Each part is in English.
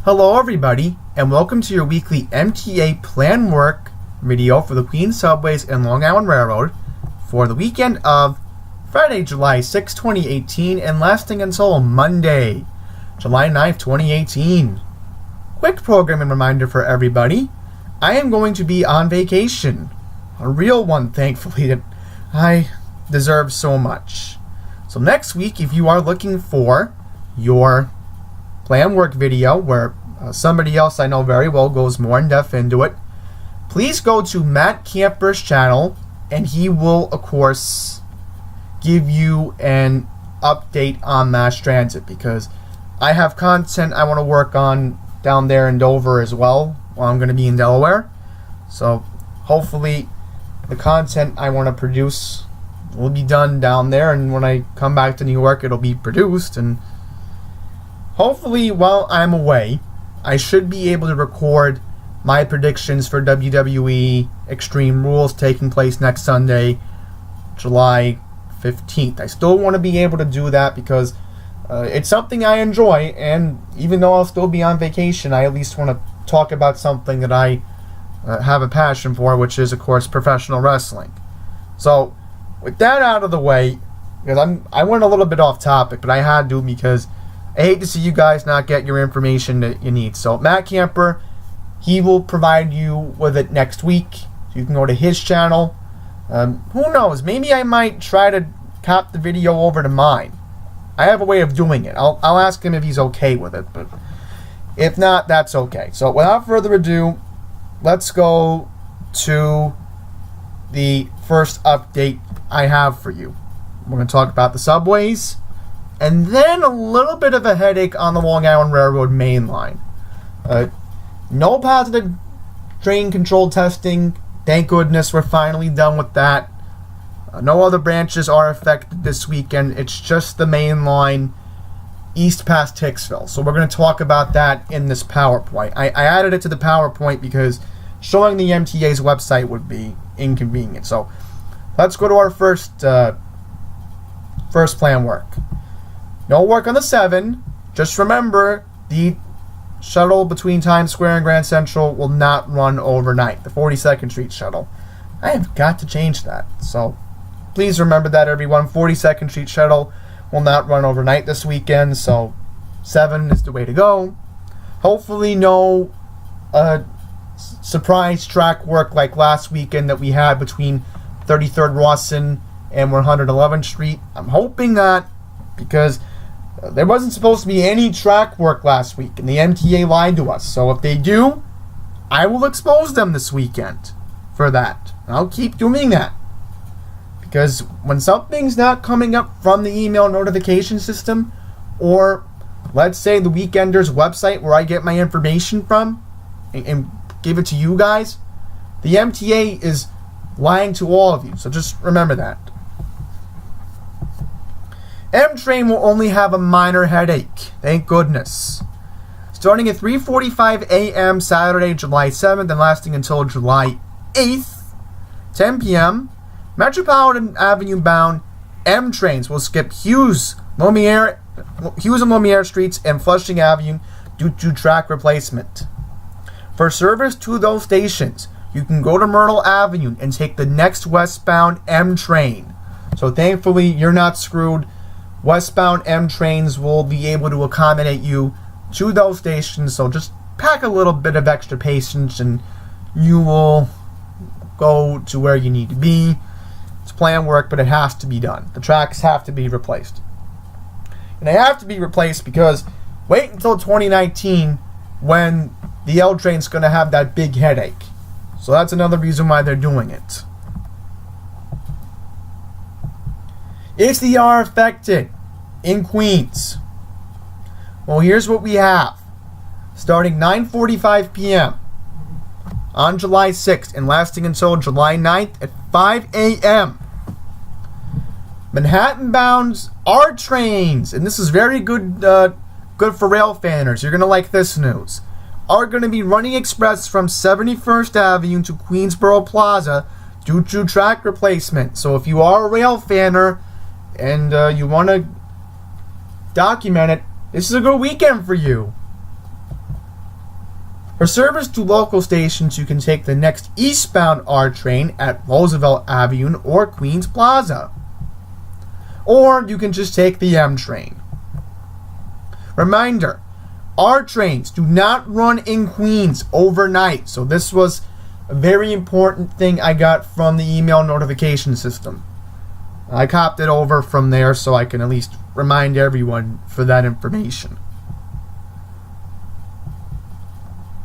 Hello everybody, and welcome to your weekly MTA plan work video for the Queens Subways and Long Island Railroad for the weekend of Friday, July 6, 2018, and lasting until Monday, July 9th, 2018. Quick programming reminder for everybody. I am going to be on vacation. A real one, thankfully, that I deserve so much. So next week, if you are looking for your plan work video where somebody else I know very well goes more in depth into it, please go to Matt Camper's channel and he will of course give you an update on mass transit, because I have content I want to work on down there in Dover as well while I'm going to be in Delaware. So hopefully the content I want to produce will be done down there, and when I come back to New York it'll be produced, and hopefully, while I'm away, I should be able to record my predictions for WWE Extreme Rules taking place next Sunday, July 15th. I still want to be able to do that because it's something I enjoy, and even though I'll still be on vacation, I at least want to talk about something that I have a passion for, which is, of course, professional wrestling. So, with that out of the way, because I went a little bit off topic, but I had to because I hate to see you guys not get your information that you need. So Matt Camper, he will provide you with it next week. So you can go to his channel. Who knows? Maybe I might try to cop the video over to mine. I have a way of doing it. I'll ask him if he's okay with it. But if not, that's okay. So without further ado, let's go to the first update I have for you. We're going to talk about the subways, and then a little bit of a headache on the Long Island Railroad main line. No positive train control testing. Thank goodness we're finally done with that. No other branches are affected this weekend. It's just the main line east past Hicksville. So we're going to talk about that in this PowerPoint. I added it to the PowerPoint because showing the MTA's website would be inconvenient. So let's go to our first plan work. No work on the 7. Just remember, the shuttle between Times Square and Grand Central will not run overnight. The 42nd Street shuttle. I have got to change that. So please remember that, everyone. 42nd Street shuttle will not run overnight this weekend. So 7 is the way to go. Hopefully no surprise track work like last weekend that we had between 33rd Rawson and 111th Street. I'm hoping not, because there wasn't supposed to be any track work last week, and the MTA lied to us. So if they do, I will expose them this weekend for that. I'll keep doing that, because when something's not coming up from the email notification system, or let's say the Weekender's website where I get my information from and give it to you guys, the MTA is lying to all of you. So just remember that. M-Train will only have a minor headache, thank goodness. Starting at 3:45 a.m. Saturday, July 7th, and lasting until July 8th, 10 p.m., Metropolitan Avenue bound M-Trains will skip Hughes and Lumiere Streets and Flushing Avenue due to track replacement. For service to those stations, you can go to Myrtle Avenue and take the next westbound M-Train. So thankfully, you're not screwed. Westbound M trains will be able to accommodate you to those stations, so just pack a little bit of extra patience and you will go to where you need to be. It's plan work, but it has to be done. The tracks have to be replaced. And they have to be replaced because wait until 2019 when the L train's going to have that big headache. So that's another reason why they're doing it. Is the LIRR affected in Queens? Well, here's what we have. Starting 9:45 p.m. on July 6th and lasting until July 9th at 5 a.m. Manhattan-bound R trains, and this is very good for rail fanners. You're going to like this news. Are going to be running express from 71st Avenue to Queensboro Plaza due to track replacement. So if you are a rail fanner and you want to document it, this is a good weekend for you. For service to local stations, you can take the next eastbound R train at Roosevelt Avenue or Queens Plaza. Or you can just take the M train. Reminder, R trains do not run in Queens overnight. So this was a very important thing I got from the email notification system. I copied it over from there so I can at least remind everyone for that information.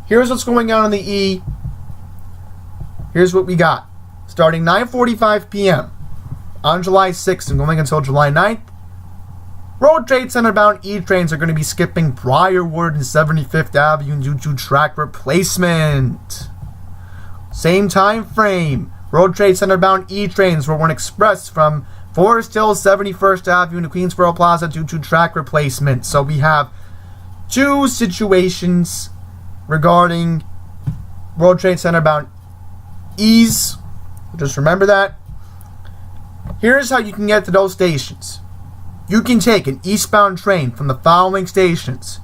Here's what's going on in the E. Here's what we got. Starting 9:45 p.m. on July 6th and going until July 9th, World Trade Center bound E trains are going to be skipping Briarwood and 75th Avenue due to track replacement. Same time frame. World Trade Center bound E trains will run express from Forest Hill 71st Avenue to Queensboro Plaza due to track replacement. So we have two situations regarding World Trade Center bound E's. Just remember that. Here's how you can get to those stations. You can take an eastbound train from the following stations: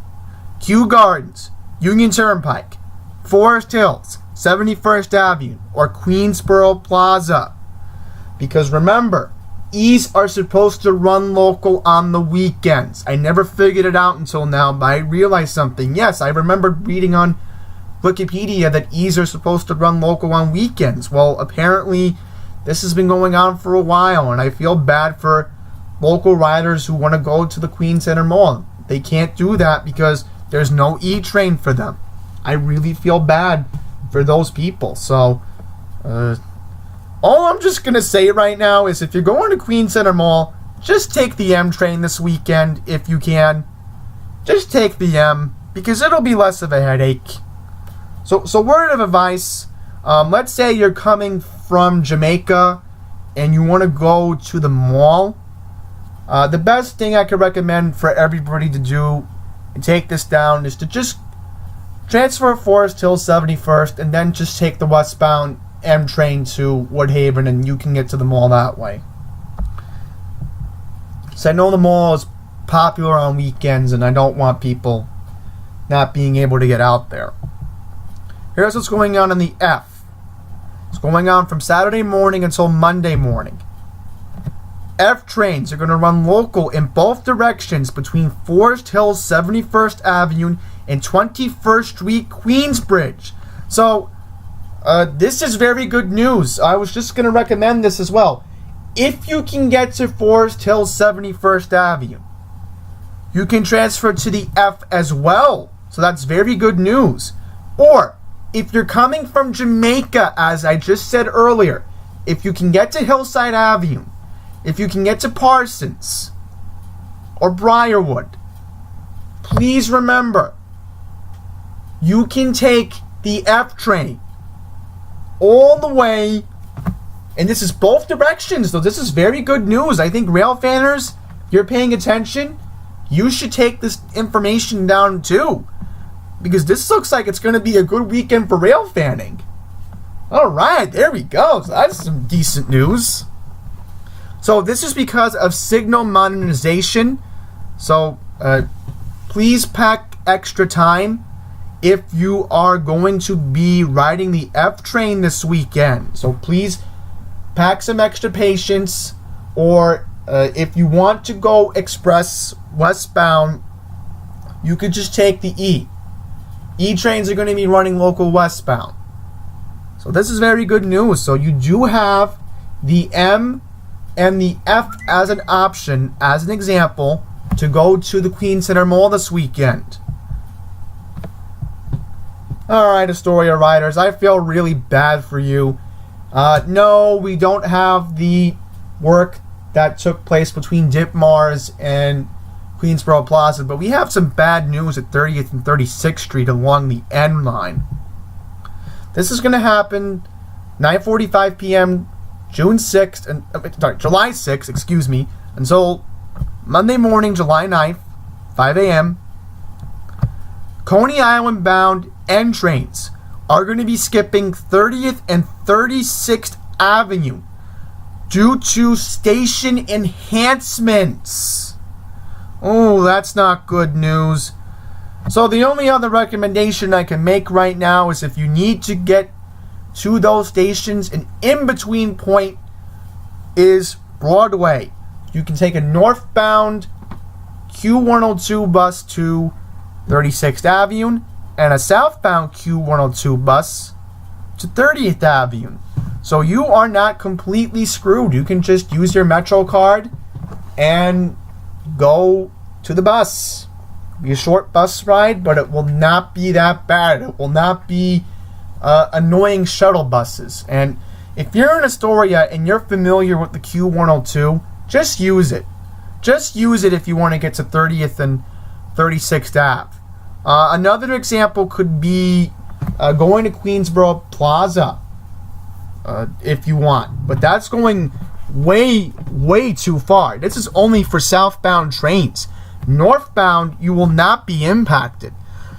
Kew Gardens, Union Turnpike, Forest Hills, 71st Avenue, or Queensboro Plaza. Because remember, E's are supposed to run local on the weekends. I never figured it out until now, but I realized something. Yes, I remember reading on Wikipedia that E's are supposed to run local on weekends. Well, apparently this has been going on for a while, and I feel bad for local riders who want to go to the Queen Center Mall. They can't do that because there's no E train for them. I really feel bad for those people. So, all I'm just going to say right now is if you're going to Queen Center Mall, just take the M train this weekend if you can. Just take the M because it'll be less of a headache. So word of advice, let's say you're coming from Jamaica and you want to go to the mall. The best thing I could recommend for everybody to do and take this down is to just transfer Forest Hill 71st and then just take the westbound M train to Woodhaven and you can get to the mall that way. So I know the mall is popular on weekends and I don't want people not being able to get out there. Here's what's going on in the F. It's going on from Saturday morning until Monday morning. F trains are going to run local in both directions between Forest Hills 71st Avenue and 21st Street, Queensbridge. So, this is very good news. I was just going to recommend this as well. If you can get to Forest Hills 71st Avenue, you can transfer to the F as well. So that's very good news. Or, if you're coming from Jamaica, as I just said earlier, if you can get to Hillside Avenue, if you can get to Parsons or Briarwood, please remember, you can take the F train all the way, and this is both directions, so this is very good news. I think rail fanners, if you're paying attention, you should take this information down too, because this looks like it's going to be a good weekend for rail fanning. Alright, there we go. So that's some decent news. So this is because of signal modernization. So please pack extra time if you are going to be riding the F train this weekend. So please pack some extra patience, or if you want to go express westbound, you could just take the E. E trains are going to be running local westbound. So this is very good news. So you do have the M and the F as an option, as an example, to go to the Queen Center Mall this weekend. Alright, Astoria riders, I feel really bad for you. No, we don't have the work that took place between Ditmars and Queensboro Plaza, but we have some bad news at 30th and 36th Street along the N line. This is going to happen 9:45 p.m. July 6th, until Monday morning, July 9th, 5 a.m. Coney Island bound N trains are going to be skipping 30th and 36th Avenue due to station enhancements. Oh, that's not good news. So the only other recommendation I can make right now is if you need to get to those stations, an in-between point is Broadway. You can take a northbound Q102 bus to 36th Avenue and a southbound Q102 bus to 30th Avenue. So you are not completely screwed. You can just use your Metro card and go to the bus. It'll be a short bus ride, but it will not be that bad. It will not be annoying shuttle buses. And if you're in Astoria and you're familiar with the Q102, just use it. Just use it if you want to get to 30th and 36th Ave. Another example could be going to Queensboro Plaza if you want. But that's going way, way too far. This is only for southbound trains. Northbound, you will not be impacted.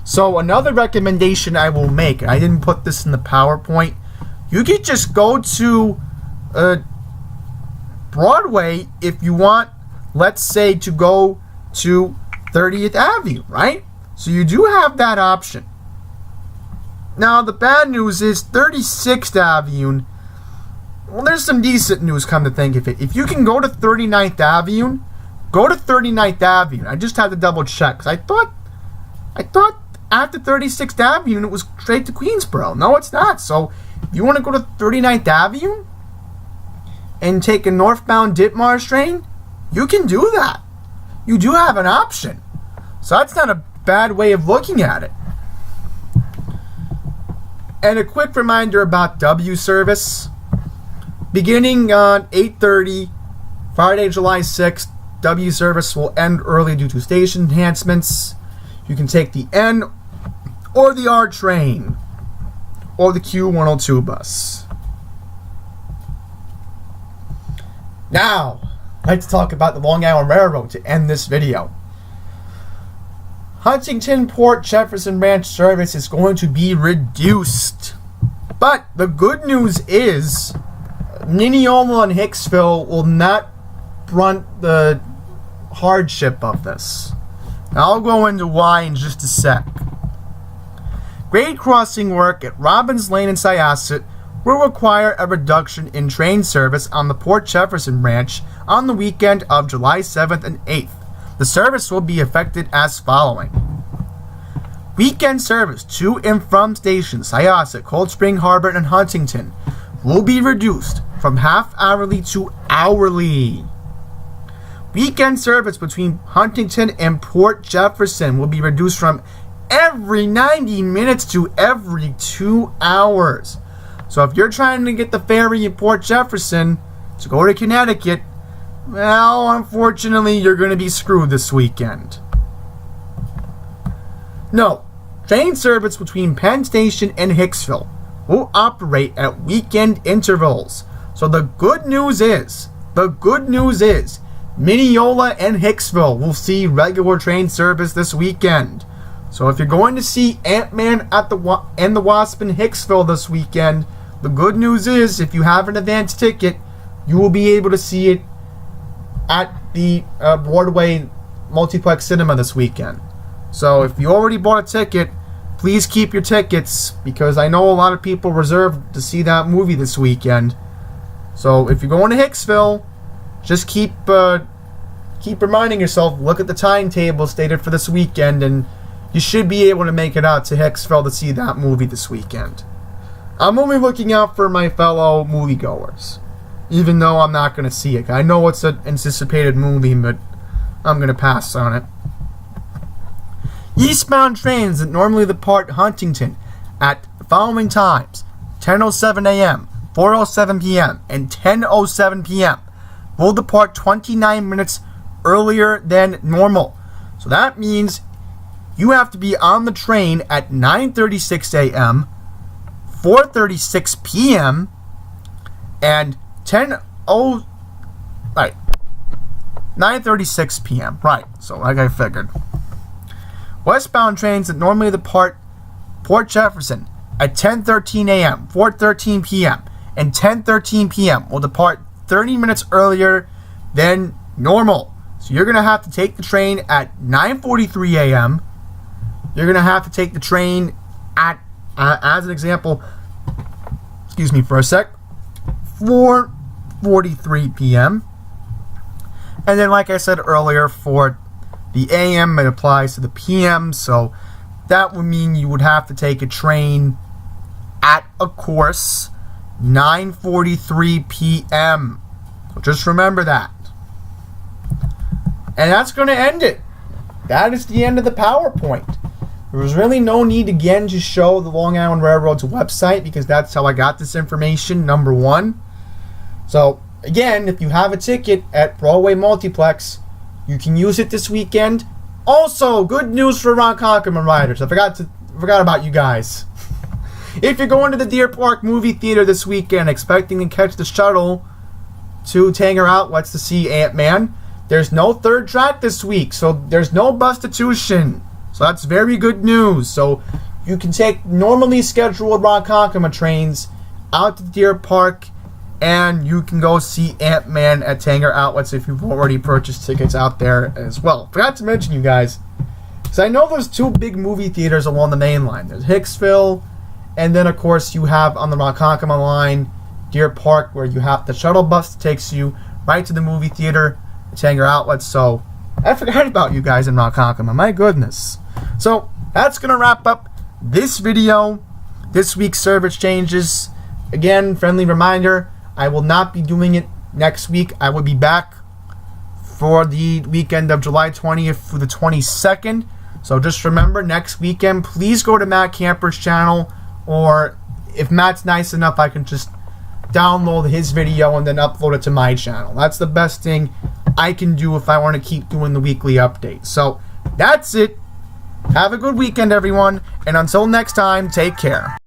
So another recommendation I will make, I didn't put this in the PowerPoint, you could just go to Broadway if you want, let's say, to go to 30th Avenue, right? So you do have that option. Now, the bad news is 36th Avenue, well, there's some decent news, come to think of it. If you can go to 39th Avenue, go to 39th Avenue. I just had to double check, because I thought after 36th Avenue it was straight to Queensboro. No, it's not. So if you want to go to 39th Avenue and take a northbound Ditmars train, you can do that. You do have an option. So that's not a bad way of looking at it. And a quick reminder about W service. Beginning on 8:30, Friday, July 6th, W service will end early due to station enhancements. You can take the N or the R train or the Q102 bus. Now, let's talk about the Long Island Railroad to end this video. Huntington Port Jefferson Ranch service is going to be reduced. But the good news is Mineola and Hicksville will not brunt the hardship of this. Now, I'll go into why in just a sec. Grade crossing work at Robbins Lane and Syosset will require a reduction in train service on the Port Jefferson branch on the weekend of July 7th and 8th. The service will be affected as following. Weekend service to and from stations Syosset, Cold Spring Harbor, and Huntington will be reduced from half-hourly to hourly. Weekend service between Huntington and Port Jefferson will be reduced from every 90 minutes to every 2 hours. So if you're trying to get the ferry in Port Jefferson to go to Connecticut, well, unfortunately, you're going to be screwed this weekend. No, train service between Penn Station and Hicksville will operate at weekend intervals. So the good news is, Mineola and Hicksville will see regular train service this weekend. So if you're going to see Ant-Man and the Wasp in Hicksville this weekend, the good news is, if you have an advance ticket, you will be able to see it at the Broadway Multiplex Cinema this weekend. So if you already bought a ticket, please keep your tickets, because I know a lot of people reserved to see that movie this weekend. So if you're going to Hicksville, just keep reminding yourself, look at the timetable stated for this weekend, and you should be able to make it out to Hicksville to see that movie this weekend. I'm only looking out for my fellow moviegoers, even though I'm not going to see it. I know it's an anticipated movie, but I'm going to pass on it. Eastbound trains that normally depart Huntington at the following times: 10:07 a.m., 4:07 p.m., and 10:07 p.m. will depart 29 minutes earlier than normal. So that means you have to be on the train at 9:36 a.m., 4:36 p.m., and 9:36 p.m. Right, so like I figured. Westbound trains that normally depart Port Jefferson at 10:13 a.m., 4:13 p.m., and 10:13 p.m. will depart 30 minutes earlier than normal. So you're going to have to take the train at 9:43 a.m., you're going to have to take the train at, as an example, excuse me for a sec, 4:43 p.m. And then, like I said earlier, for the AM, it applies to the PM, so that would mean you would have to take a train at, of course, 9:43 p.m. So just remember that. And that's going to end it. That is the end of the PowerPoint. There was really no need again to show the Long Island Railroad's website because that's how I got this information, number one. So, again, if you have a ticket at Broadway Multiplex, you can use it this weekend. Also, good news for Ronkonkoma riders. I forgot about you guys. If you're going to the Deer Park movie theater this weekend expecting to catch the shuttle to Tanger Outlets to see Ant-Man, there's no third track this week, so there's no bustitution. So that's very good news. So you can take normally scheduled Ronkonkoma trains out to Deer Park, and you can go see Ant-Man at Tanger Outlets if you've already purchased tickets out there as well. Forgot to mention, you guys, because I know there's two big movie theaters along the main line. There's Hicksville, and then, of course, you have on the Ronkonkoma line, Deer Park, where you have the shuttle bus that takes you right to the movie theater, Tanger Outlets. So I forgot about you guys in Ronkonkoma. My goodness. So that's going to wrap up this video, this week's service changes. Again, friendly reminder, I will not be doing it next week. I will be back for the weekend of July 20th through the 22nd. So just remember, next weekend, please go to Matt Camper's channel, or if Matt's nice enough, I can just download his video and then upload it to my channel. That's the best thing I can do if I want to keep doing the weekly updates. So that's it. Have a good weekend, everyone, and until next time, take care.